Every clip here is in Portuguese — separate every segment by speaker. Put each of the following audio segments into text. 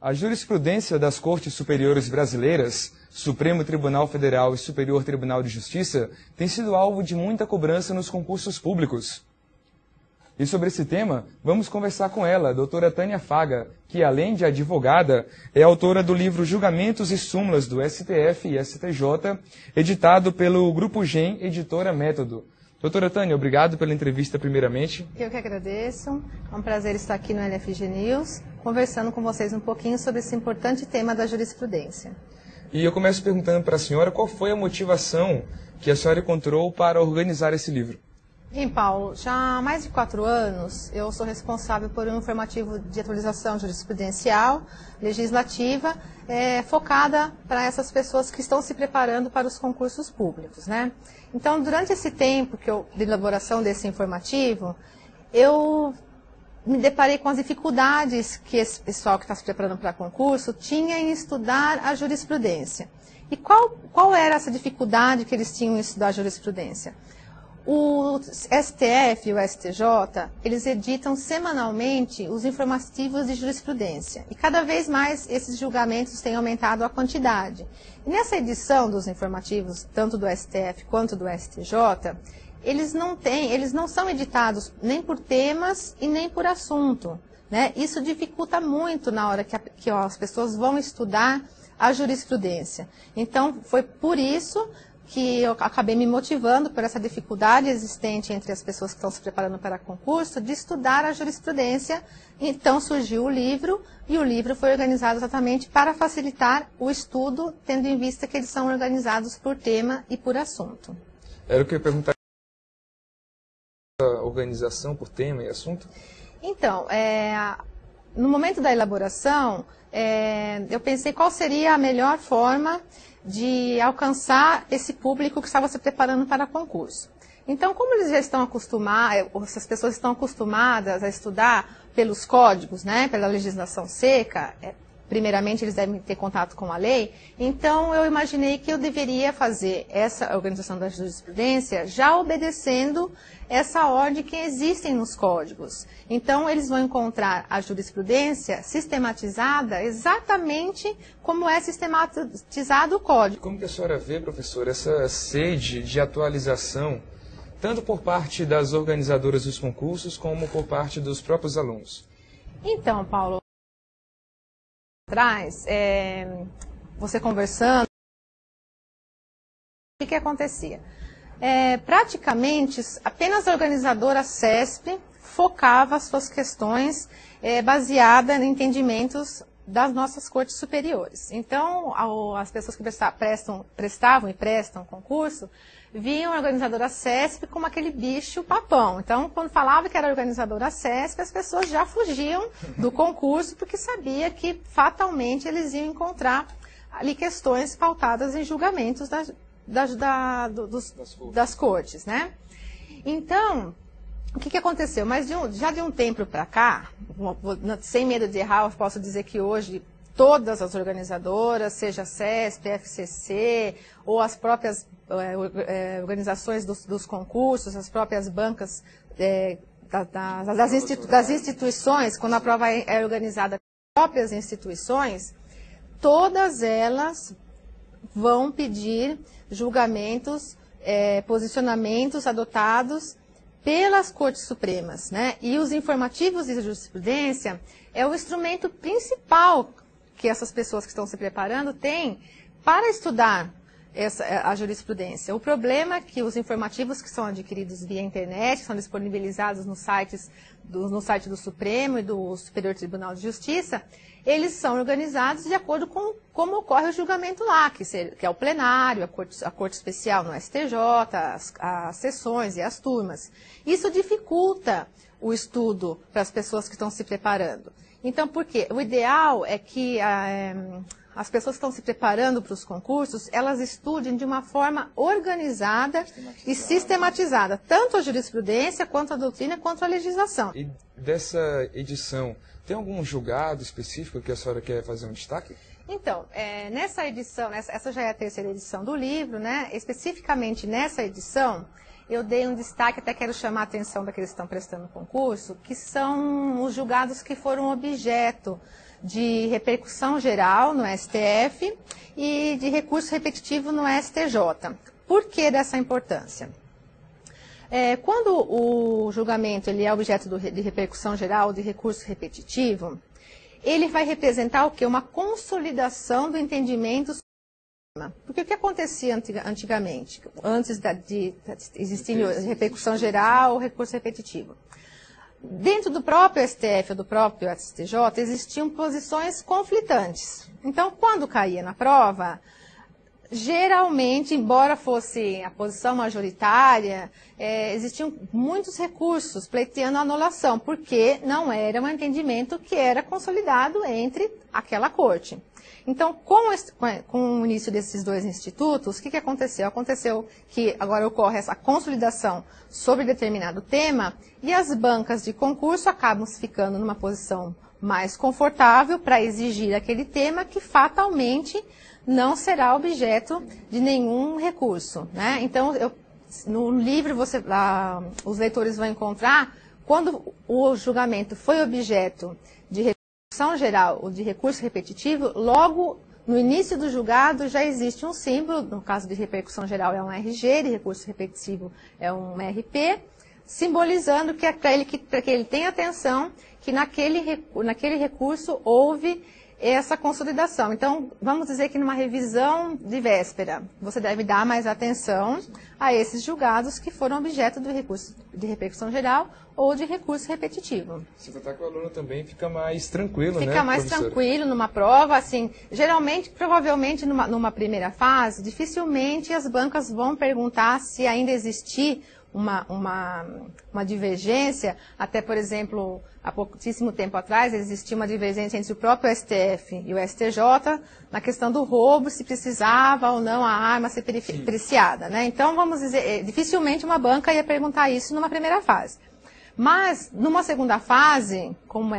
Speaker 1: A jurisprudência das Cortes Superiores Brasileiras, Supremo Tribunal Federal e Superior Tribunal de Justiça, tem sido alvo de muita cobrança nos concursos públicos. E sobre esse tema, vamos conversar com ela, a doutora Tânia Faga, que além de advogada, é autora do livro Julgamentos e Súmulas do STF e STJ, editado pelo Grupo GEM Editora Método. Doutora Tânia, obrigado pela entrevista primeiramente.
Speaker 2: Eu que agradeço. É um prazer estar aqui no LFG News, conversando com vocês um pouquinho sobre esse importante tema da jurisprudência.
Speaker 1: E eu começo perguntando para a senhora qual foi a motivação que a senhora encontrou para organizar esse livro.
Speaker 2: Bem, Paulo, já há mais de 4 anos eu sou responsável por um informativo de atualização jurisprudencial, legislativa, focada para essas pessoas que estão se preparando para os concursos públicos, né? Então, durante esse tempo de elaboração desse informativo, eu me deparei com as dificuldades que esse pessoal que está se preparando para concurso tinha em estudar a jurisprudência. E qual era essa dificuldade que eles tinham em estudar a jurisprudência? O STF e o STJ, eles editam semanalmente os informativos de jurisprudência. E cada vez mais esses julgamentos têm aumentado a quantidade. E nessa edição dos informativos, tanto do STF quanto do STJ, eles não são editados nem por temas e nem por assunto, né? Isso dificulta muito na hora que as pessoas vão estudar a jurisprudência. Então, foi por isso que eu acabei me motivando por essa dificuldade existente entre as pessoas que estão se preparando para concurso de estudar a jurisprudência. Então surgiu o livro, e o livro foi organizado exatamente para facilitar o estudo, tendo em vista que eles são organizados por tema e por assunto.
Speaker 1: Era o que eu ia perguntar, a organização por tema e assunto?
Speaker 2: Então, no momento da elaboração, eu pensei qual seria a melhor forma de alcançar esse público que estava se preparando para concurso. Então, como eles já estão acostumados, essas pessoas estão acostumadas a estudar pelos códigos, né, pela legislação seca, primeiramente eles devem ter contato com a lei, então eu imaginei que eu deveria fazer essa organização da jurisprudência já obedecendo essa ordem que existem nos códigos. Então eles vão encontrar a jurisprudência sistematizada exatamente como é sistematizado o código.
Speaker 1: Como que a senhora vê, professor, essa sede de atualização, tanto por parte das organizadoras dos concursos, como por parte dos próprios alunos?
Speaker 2: Então, Paulo, atrás, você conversando, o que acontecia? Praticamente, apenas a organizadora CESP focava as suas questões baseada em entendimentos das nossas cortes superiores. Então, as pessoas que prestavam e prestam concurso, viam a organizadora CESP como aquele bicho papão. Então, quando falava que era a organizadora CESP, as pessoas já fugiam do concurso, porque sabia que fatalmente eles iam encontrar ali questões pautadas em julgamentos das cortes, né? Então, o que aconteceu? Mas já de um tempo para cá, sem medo de errar, eu posso dizer que hoje todas as organizadoras, seja a CESP, FCC, ou as próprias organizações dos concursos, as próprias bancas das instituições, quando a prova é organizada pelas próprias instituições, todas elas vão pedir julgamentos, posicionamentos adotados pelas Cortes Supremas, né? E os informativos de jurisprudência é o instrumento principal que essas pessoas que estão se preparando têm para estudar a jurisprudência. O problema é que os informativos que são adquiridos via internet, são disponibilizados no site do Supremo e do Superior Tribunal de Justiça, eles são organizados de acordo com como ocorre o julgamento lá, que é o plenário, a corte especial no STJ, as sessões e as turmas. Isso dificulta o estudo para as pessoas que estão se preparando. Então, por quê? O ideal é que as pessoas que estão se preparando para os concursos, elas estudem de uma forma organizada e sistematizada, tanto a jurisprudência, quanto a doutrina, quanto a legislação.
Speaker 1: E dessa edição, tem algum julgado específico que a senhora quer fazer um destaque?
Speaker 2: Então, nessa edição, essa já é a terceira edição do livro, né? Especificamente nessa edição, eu dei um destaque, até quero chamar a atenção daqueles que estão prestando concurso, que são os julgados que foram objeto de repercussão geral no STF e de recurso repetitivo no STJ. Por que dessa importância? Quando o julgamento ele é objeto de repercussão geral, de recurso repetitivo, ele vai representar o quê? Uma consolidação do entendimento. Porque o que acontecia antigamente, antes de existir repercussão geral ou recurso repetitivo? Dentro do próprio STF ou do próprio STJ existiam posições conflitantes. Então, quando caía na prova, geralmente, embora fosse a posição majoritária, existiam muitos recursos pleiteando a anulação, porque não era um entendimento que era consolidado entre aquela corte. Então, com o início desses dois institutos, o que aconteceu? Aconteceu que agora ocorre essa consolidação sobre determinado tema e as bancas de concurso acabam ficando numa posição mais confortável para exigir aquele tema que fatalmente não será objeto de nenhum recurso, né? Então, no livro os leitores vão encontrar, quando o julgamento foi objeto de repercussão geral ou de recurso repetitivo, logo no início do julgado já existe um símbolo, no caso de repercussão geral é um RG, de recurso repetitivo é um RP, simbolizando que é para que ele tenha atenção que naquele recurso houve essa consolidação. Então, vamos dizer que numa revisão de véspera, você deve dar mais atenção a esses julgados que foram objeto do recurso de repercussão geral ou de recurso repetitivo.
Speaker 1: Se notar que o aluno também fica mais tranquilo, né,
Speaker 2: Fica mais
Speaker 1: professora?
Speaker 2: tranquilo numa prova, assim, geralmente, provavelmente numa primeira fase, dificilmente as bancas vão perguntar se ainda existir uma divergência, até, por exemplo, há pouquíssimo tempo atrás existia uma divergência entre o próprio STF e o STJ na questão do roubo, se precisava ou não a arma ser periciada, né? Então, vamos dizer, dificilmente uma banca ia perguntar isso numa primeira fase. Mas, numa segunda fase, como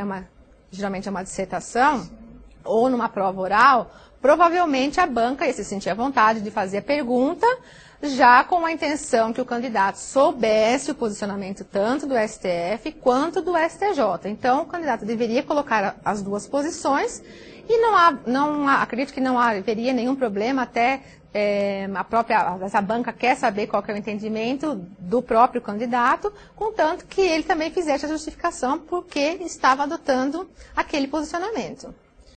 Speaker 2: geralmente é uma dissertação, ou numa prova oral, provavelmente a banca ia se sentir à vontade de fazer a pergunta, já com a intenção que o candidato soubesse o posicionamento tanto do STF quanto do STJ. Então, o candidato deveria colocar as duas posições e acredito que não haveria nenhum problema, até essa banca quer saber qual que é o entendimento do próprio candidato, contanto que ele também fizesse a justificação porque estava adotando aquele posicionamento.